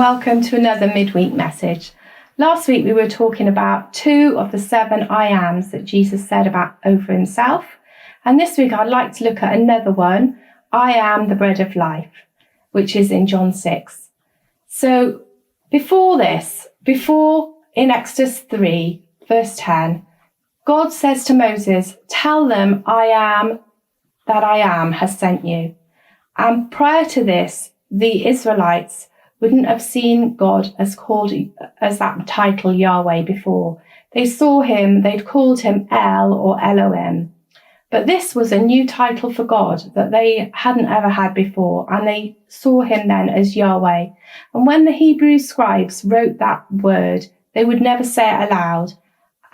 welcome to another midweek message. Last week we were talking about 2 of the 7 I ams that Jesus said about over himself. And this week I'd like to look at another one, I am the bread of life, which is in John 6. So before in Exodus 3, verse 10, God says to Moses, tell them I am that I am has sent you. And prior to this, the Israelites wouldn't have seen God as that title Yahweh before. They saw him, they'd called him El or Elohim. But this was a new title for God that they hadn't ever had before, and they saw him then as Yahweh. And when the Hebrew scribes wrote that word, they would never say it aloud.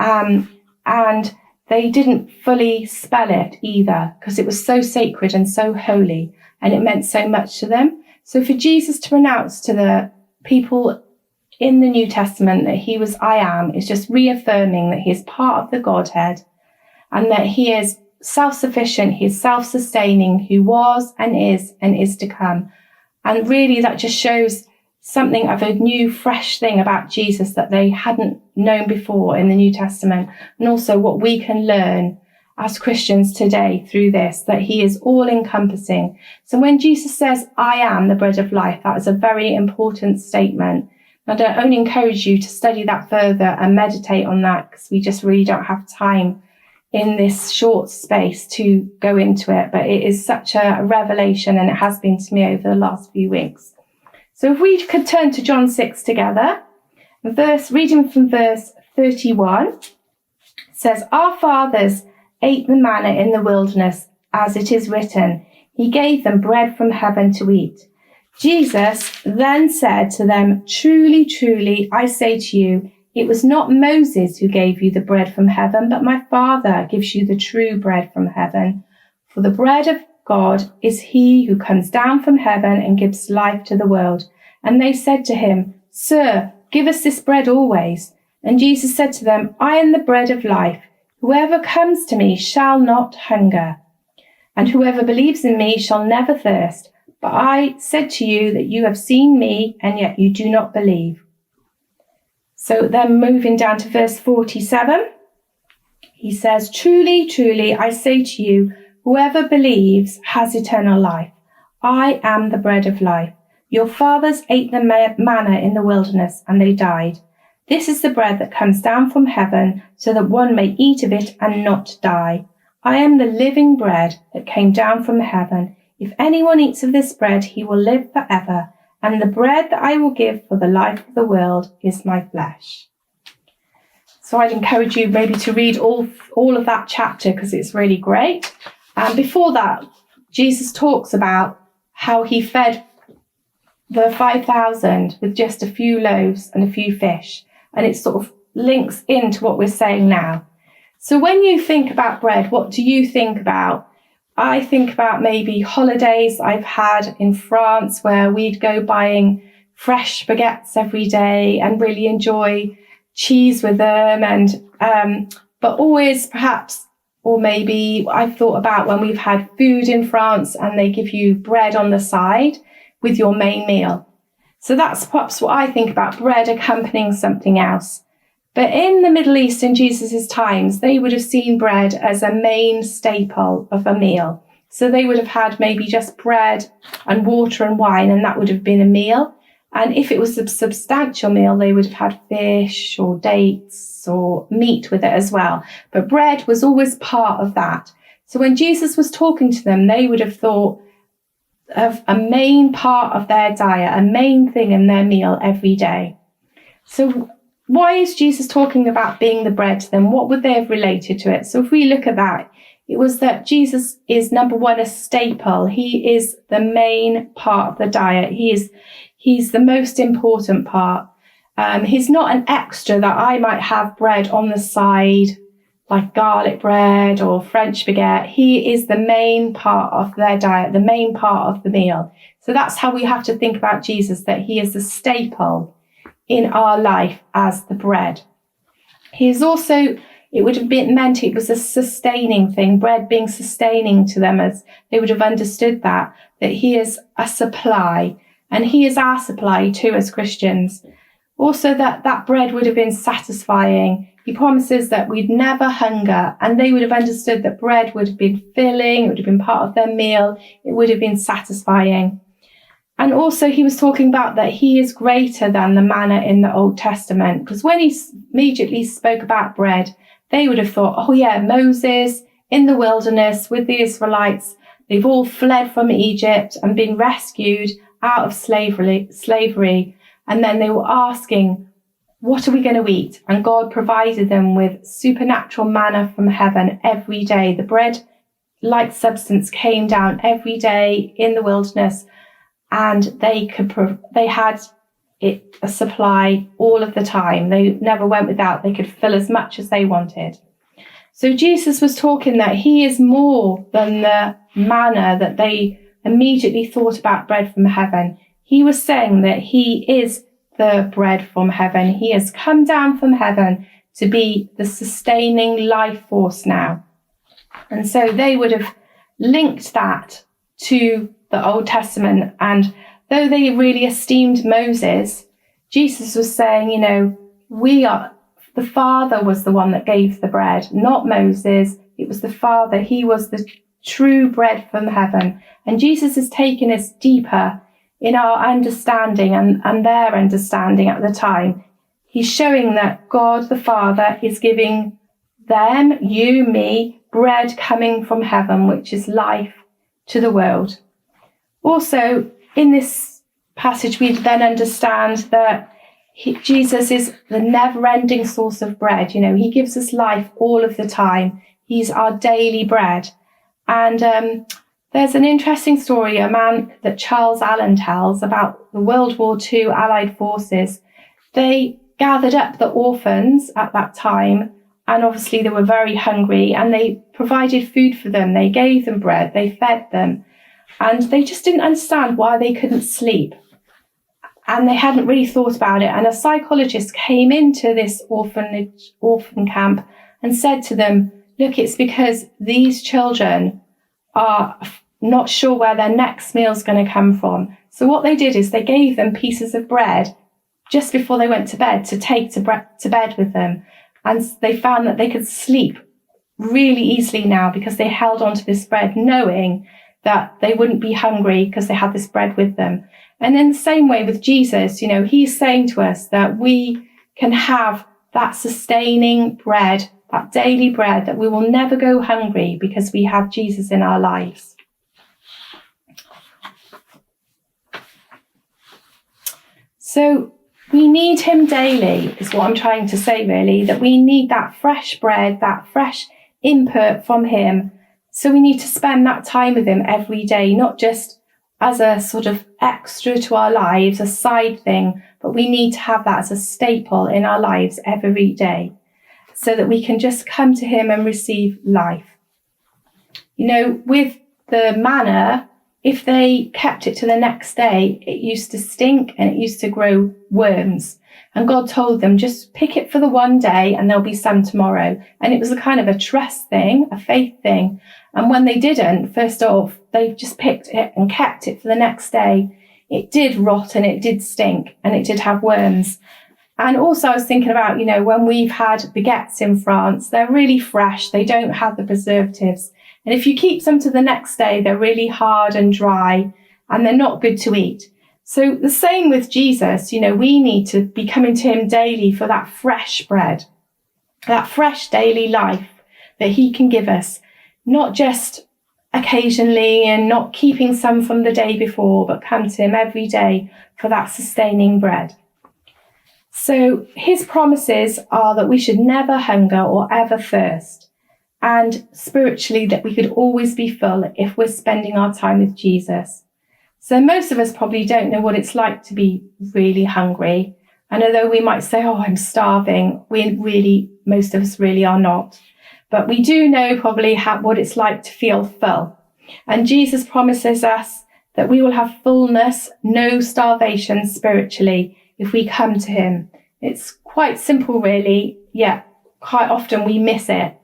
And they didn't fully spell it either, because it was so sacred and so holy, and it meant so much to them. So for Jesus to pronounce to the people in the New Testament that he was I am, is just reaffirming that he is part of the Godhead and that he is self-sufficient, he is self-sustaining, who was and is to come. And really that just shows something of a new, fresh thing about Jesus that they hadn't known before in the New Testament, and also what we can learn as Christians today through this, that he is all-encompassing. So when Jesus says, I am the bread of life, that is a very important statement. I don't only encourage you to study that further and meditate on that, because we just really don't have time in this short space to go into it. But it is such a revelation, and it has been to me over the last few weeks. So if we could turn to John 6 together, reading from verse 31, it says, Our fathers ate the manna in the wilderness, as it is written, he gave them bread from heaven to eat. Jesus then said to them, Truly, truly, I say to you, it was not Moses who gave you the bread from heaven, but my Father gives you the true bread from heaven. For the bread of God is he who comes down from heaven and gives life to the world. And they said to him, Sir, give us this bread always. And Jesus said to them, I am the bread of life. Whoever comes to me shall not hunger, and whoever believes in me shall never thirst. But I said to you that you have seen me, and yet you do not believe. So then moving down to verse 47, he says, Truly, truly, I say to you, whoever believes has eternal life. I am the bread of life. Your fathers ate the manna in the wilderness, and they died. This is the bread that comes down from heaven, so that one may eat of it and not die. I am the living bread that came down from heaven. If anyone eats of this bread, he will live forever. And the bread that I will give for the life of the world is my flesh. So I'd encourage you maybe to read all of that chapter, because it's really great. And before that, Jesus talks about how he fed the 5,000 with just a few loaves and a few fish. And it sort of links into what we're saying now. So when you think about bread, what do you think about? I think about maybe holidays I've had in France where we'd go buying fresh baguettes every day and really enjoy cheese with them. And but always perhaps, or maybe I've thought about when we've had food in France and they give you bread on the side with your main meal. So that's perhaps what I think about, bread accompanying something else. But in the Middle East in Jesus' times, they would have seen bread as a main staple of a meal. So they would have had maybe just bread and water and wine, and that would have been a meal. And if it was a substantial meal, they would have had fish or dates or meat with it as well. But bread was always part of that. So when Jesus was talking to them, they would have thought of a main part of their diet, a main thing in their meal every day. So why is Jesus talking about being the bread to them? What would they have related to it? So if we look at that, it was that Jesus is, number one, a staple. He is the main part of the diet. He's the most important part. He's not an extra that I might have bread on the side, like garlic bread or French baguette. He is the main part of their diet, the main part of the meal. So that's how we have to think about Jesus, that he is the staple in our life as the bread. He is also, it would have meant it was a sustaining thing, bread being sustaining to them, as they would have understood that he is a supply. And he is our supply too as Christians. Also that bread would have been satisfying. He promises that we'd never hunger, and they would have understood that bread would have been filling, it would have been part of their meal, it would have been satisfying. And also he was talking about that he is greater than the manna in the Old Testament, because when he immediately spoke about bread, they would have thought, oh yeah, Moses in the wilderness with the Israelites, they've all fled from Egypt and been rescued out of slavery. And then they were asking, what are we going to eat? And God provided them with supernatural manna from heaven every day. The bread-like substance came down every day in the wilderness, and they had a supply all of the time. They never went without. They could fill as much as they wanted. So Jesus was talking that he is more than the manna that they immediately thought about, bread from heaven. He was saying that he is the bread from heaven. He has come down from heaven to be the sustaining life force now. And so they would have linked that to the Old Testament. And though they really esteemed Moses, Jesus was saying, the Father was the one that gave the bread, not Moses. It was the Father. He was the true bread from heaven. And Jesus is taking us deeper in our understanding and their understanding at the time. He's showing that God the Father is giving them, you, me, bread coming from heaven, which is life to the world. Also, in this passage, we then understand that Jesus is the never-ending source of bread. He gives us life all of the time. He's our daily bread. And there's an interesting story, a man that Charles Allen tells about the World War II Allied forces. They gathered up the orphans at that time, and obviously they were very hungry, and they provided food for them. They gave them bread, they fed them, and they just didn't understand why they couldn't sleep. And they hadn't really thought about it. And a psychologist came into this orphan camp and said to them, look, it's because these children are not sure where their next meal is going to come from. So what they did is they gave them pieces of bread just before they went to bed to take to bed with them. And they found that they could sleep really easily now because they held on to this bread, knowing that they wouldn't be hungry because they had this bread with them. And in the same way with Jesus, he's saying to us that we can have that sustaining bread, that daily bread, that we will never go hungry because we have Jesus in our lives. So we need him daily, is what I'm trying to say, really, that we need that fresh bread, that fresh input from him. So we need to spend that time with him every day, not just as a sort of extra to our lives, a side thing, but we need to have that as a staple in our lives every day so that we can just come to him and receive life. With the manna, if they kept it to the next day, it used to stink and it used to grow worms. And God told them, just pick it for the one day and there'll be some tomorrow. And it was a kind of a trust thing, a faith thing. And when they didn't, first off, they just picked it and kept it for the next day. It did rot and it did stink and it did have worms. And also I was thinking about, when we've had baguettes in France, they're really fresh. They don't have the preservatives. And if you keep them to the next day, they're really hard and dry and they're not good to eat. So the same with Jesus, we need to be coming to him daily for that fresh bread, that fresh daily life that he can give us, not just occasionally and not keeping some from the day before, but come to him every day for that sustaining bread. So his promises are that we should never hunger or ever thirst, and spiritually that we could always be full if we're spending our time with Jesus. So most of us probably don't know what it's like to be really hungry. And although we might say, oh, I'm starving, most of us really are not. But we do know probably what it's like to feel full. And Jesus promises us that we will have fullness, no starvation spiritually if we come to him. It's quite simple, really, yet quite often we miss it.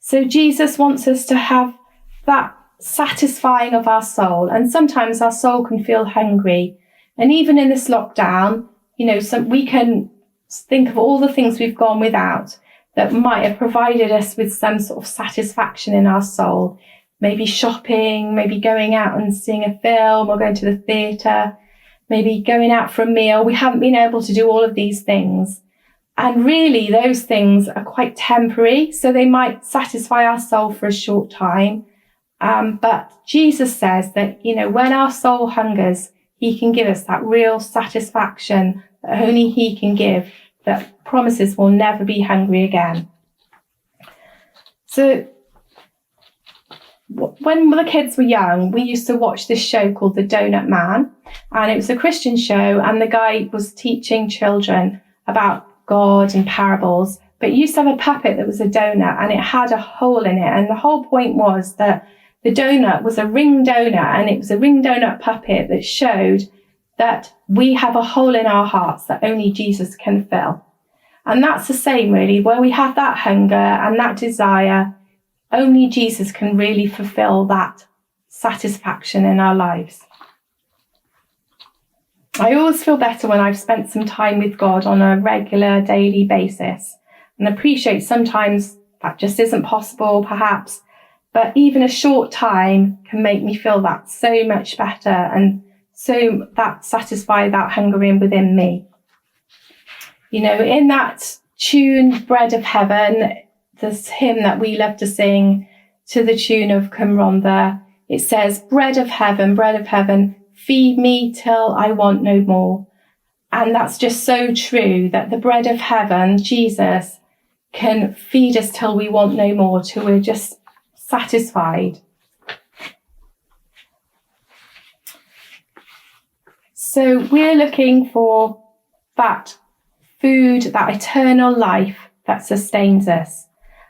So Jesus wants us to have that satisfying of our soul. And sometimes our soul can feel hungry. And even in this lockdown, we can think of all the things we've gone without that might have provided us with some sort of satisfaction in our soul. Maybe shopping, maybe going out and seeing a film or going to the theatre, maybe going out for a meal. We haven't been able to do all of these things. And really, those things are quite temporary. So they might satisfy our soul for a short time. But Jesus says that, when our soul hungers, he can give us that real satisfaction that only he can give, that promises we'll never be hungry again. So when the kids were young, we used to watch this show called The Donut Man, and it was a Christian show, and the guy was teaching children about God and parables, but he used to have a puppet that was a donut, and it had a hole in it, and the whole point was that the donut was a ring donut, and it was a ring donut puppet that showed that we have a hole in our hearts that only Jesus can fill. And that's the same, really, where we have that hunger and that desire, only Jesus can really fulfill that satisfaction in our lives. I always feel better when I've spent some time with God on a regular daily basis, and appreciate sometimes that just isn't possible, perhaps, but even a short time can make me feel that so much better, and so that satisfy that hungering within me. In that tune, Bread of Heaven, this hymn that we love to sing to the tune of Cymrondda, it says, bread of heaven, feed me till I want no more. And that's just so true, that the bread of heaven, Jesus, can feed us till we want no more, till we're just satisfied. So we're looking for that food, that eternal life that sustains us.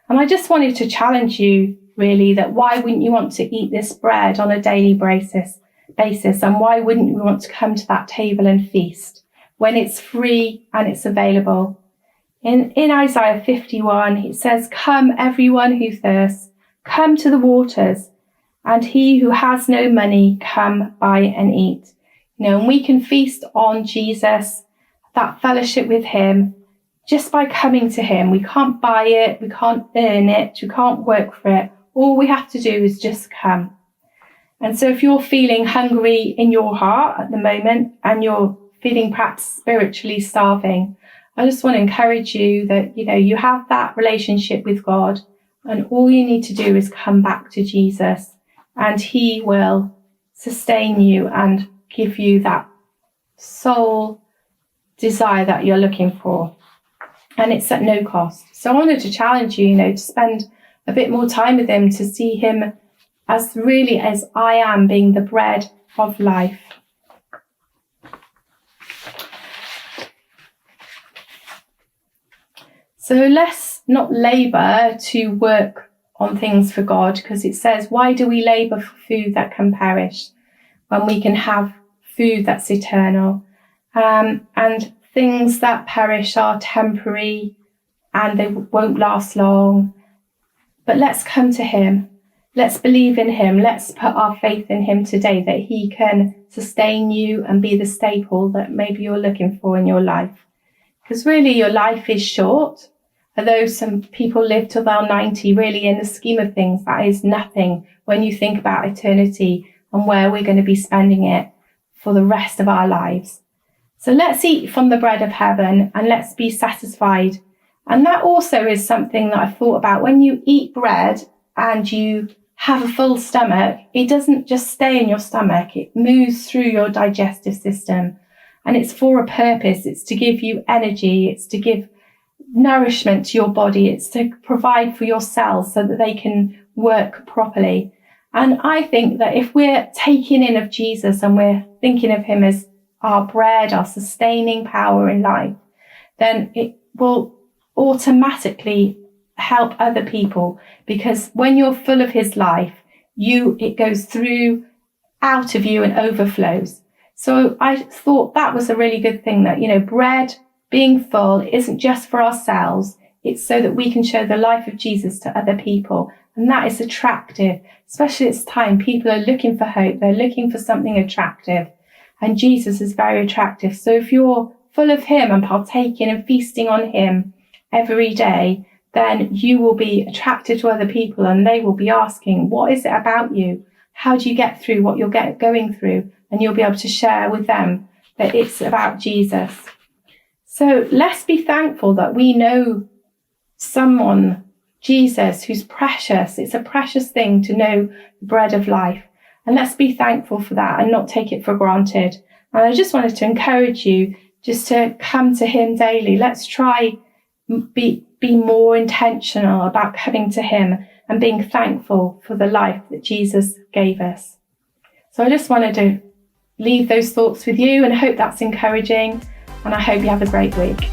And I just wanted to challenge you, really, that why wouldn't you want to eat this bread on a daily basis? And why wouldn't you want to come to that table and feast when it's free and it's available? In Isaiah 51, it says, come everyone who thirsts, come to the waters, and he who has no money, come buy and eat. And we can feast on Jesus, that fellowship with him, just by coming to him. We can't buy it, we can't earn it, we can't work for it. All we have to do is just come. And so if you're feeling hungry in your heart at the moment, and you're feeling perhaps spiritually starving, I just want to encourage you that, you have that relationship with God, and all you need to do is come back to Jesus, and he will sustain you and give you that soul desire that you're looking for. And it's at no cost. So I wanted to challenge you, to spend a bit more time with him, to see him as really as I am, being the bread of life. So let's not labour to work on things for God, because it says, why do we labour for food that can perish when we can have food that's eternal? And things that perish are temporary and they won't last long. But let's come to him. Let's believe in him. Let's put our faith in him today, that he can sustain you and be the staple that maybe you're looking for in your life. Because really your life is short. Although some people live till they're 90, really in the scheme of things, that is nothing when you think about eternity and where we're going to be spending it for the rest of our lives. So let's eat from the bread of heaven and let's be satisfied. And that also is something that I've thought about. When you eat bread and you have a full stomach, it doesn't just stay in your stomach. It moves through your digestive system, and it's for a purpose. It's to give you energy. It's to give nourishment to your body. It's to provide for your cells so that they can work properly. And I think that if we're taking in of Jesus and we're thinking of him as our bread, our sustaining power in life, then it will automatically help other people, because when you're full of his life, it goes through out of you and overflows. So I thought that was a really good thing, that, bread being full isn't just for ourselves. It's so that we can show the life of Jesus to other people. And that is attractive, especially at this time. People are looking for hope. They're looking for something attractive. and Jesus is very attractive. So if you're full of him and partaking and feasting on him every day, then you will be attracted to other people, and they will be asking, what is it about you? How do you get through what you're going through? And you'll be able to share with them that it's about Jesus. So let's be thankful that we know someone, Jesus, who's precious. It's a precious thing to know the bread of life. And let's be thankful for that and not take it for granted. And I just wanted to encourage you just to come to him daily. Let's try be more intentional about coming to him and being thankful for the life that Jesus gave us. So I just wanted to leave those thoughts with you and hope that's encouraging. And I hope you have a great week.